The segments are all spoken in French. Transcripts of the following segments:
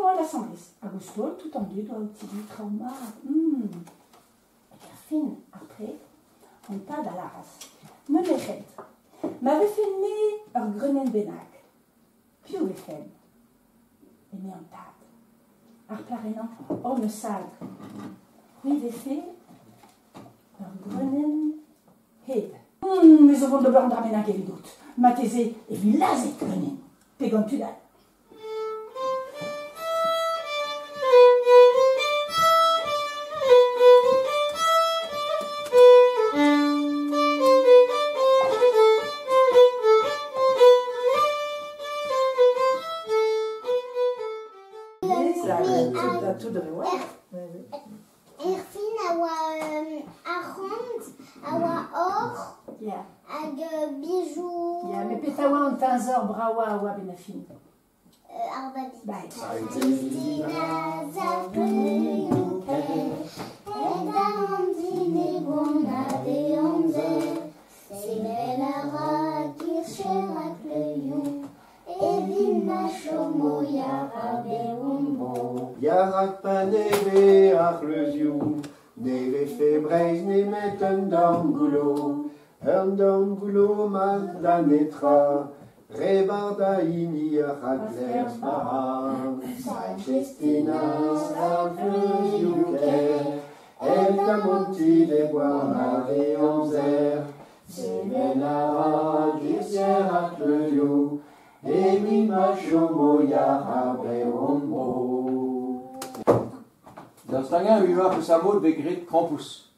bon, la sangris. Augusto, tout tendu, doit utiliser trauma. Fin, après, on pas à la race. Me lechet. M'avait fait né un grenen benac. Puis où est fait? Et mis en table. Arplarenant, homme sale. Oui, il est fait un grenen hed. Mais au fond de bord d'armenac et doute. Matézé et vilazé grenen. Pégon tu l'as. Erfin awa arrond, awa or, hag bijoux. Mais pétawa en 15 heures, brawa, awa benafin. Arbadi. Bye. Justina zaplujuke, edamandine bonade onze, semelara kircherakleju, evin machomo yarabe umbo. Yarak paneve achleuziou, neve febreis ne met un damgoulo magdanetra, rebarda ini achatler spara, Justina zaplujuke, edamonti de boanade onzer, semelara kircherakleju, Evi machomo yarabe umbo. Dans ce temps-là, il va que ça vaut des grilles Krampus.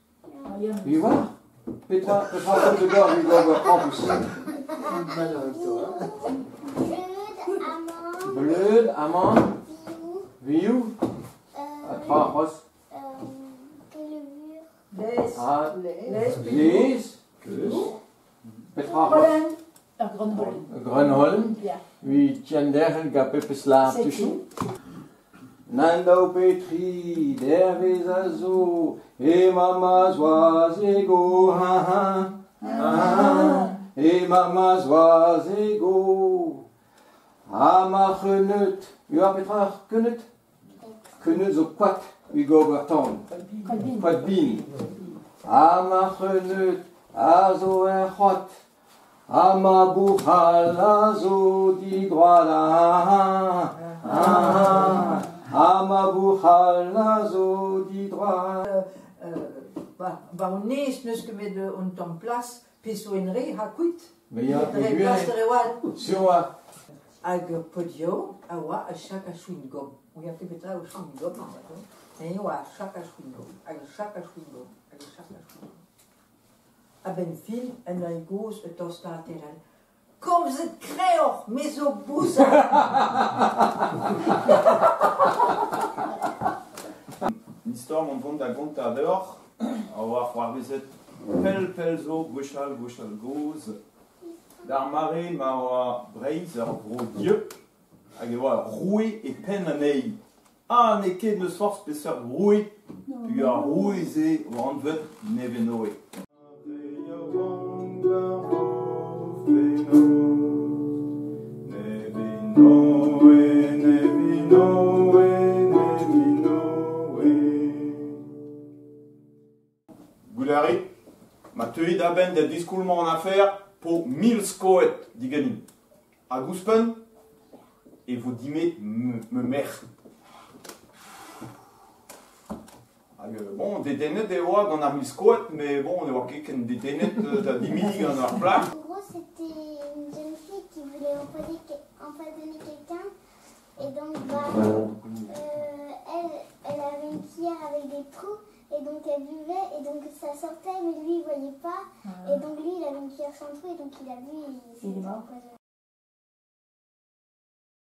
Il va Petra, de dehors, il va voir Krampus. Blöd, amande, viou, trois roses. Les, Petra Ross. Grönholm. Wie Tjender, Gapepe Slaap tussen. Nando Petri, der Wesazo, et Mama Zoazego, ha ha, et Mama Zoazego. Ama genut, u hebt Petra genut? Genut zo kwad, u go berton. Kwad bin. Ama genut, azo en god. Ama buchal, azo di droit Amabuchal nazo di droit. On nees dus met de on place, piso in re hakuit. Mais il y a sur moi. Ag podio, awa a chaka schwingom. We have to betra a schwingom. En yo a chaka schwingom. Ag chaka schwingom. Ag chaka schwingom. A ben fil en een goos het tostaterel. Kom ze kreoch, mais au bout. L'histoire mon vont da contador, avoir voir bezet pelzo gochal goz. Dar mare ma oa breiz ar gros dieu, hag e oa roué et pen anei. Ah, ne ket neus force peseur roué, puis ar roué ze o an vet nevenoe. Goulari, ma teuit da ben de diskoulman en affaire pour 1000 skoet diganin. A gouspen, et vous dimez me mer. Bon, des denet de oa gant ar 1000 skoet, mais bon, on oa ket ken des denet da 10 000 gant ar plat. En gros, c'était une jeune fille qui voulait empoisonner quelqu'un. Et donc, elle avait une cuillère avec des trous. Et donc, elle buvait. Et donc, ça sortait, mais lui, il voyait pas. Et donc, lui, il avait une cuillère sans trou. Et donc, il a bu et il s'est empoisonné.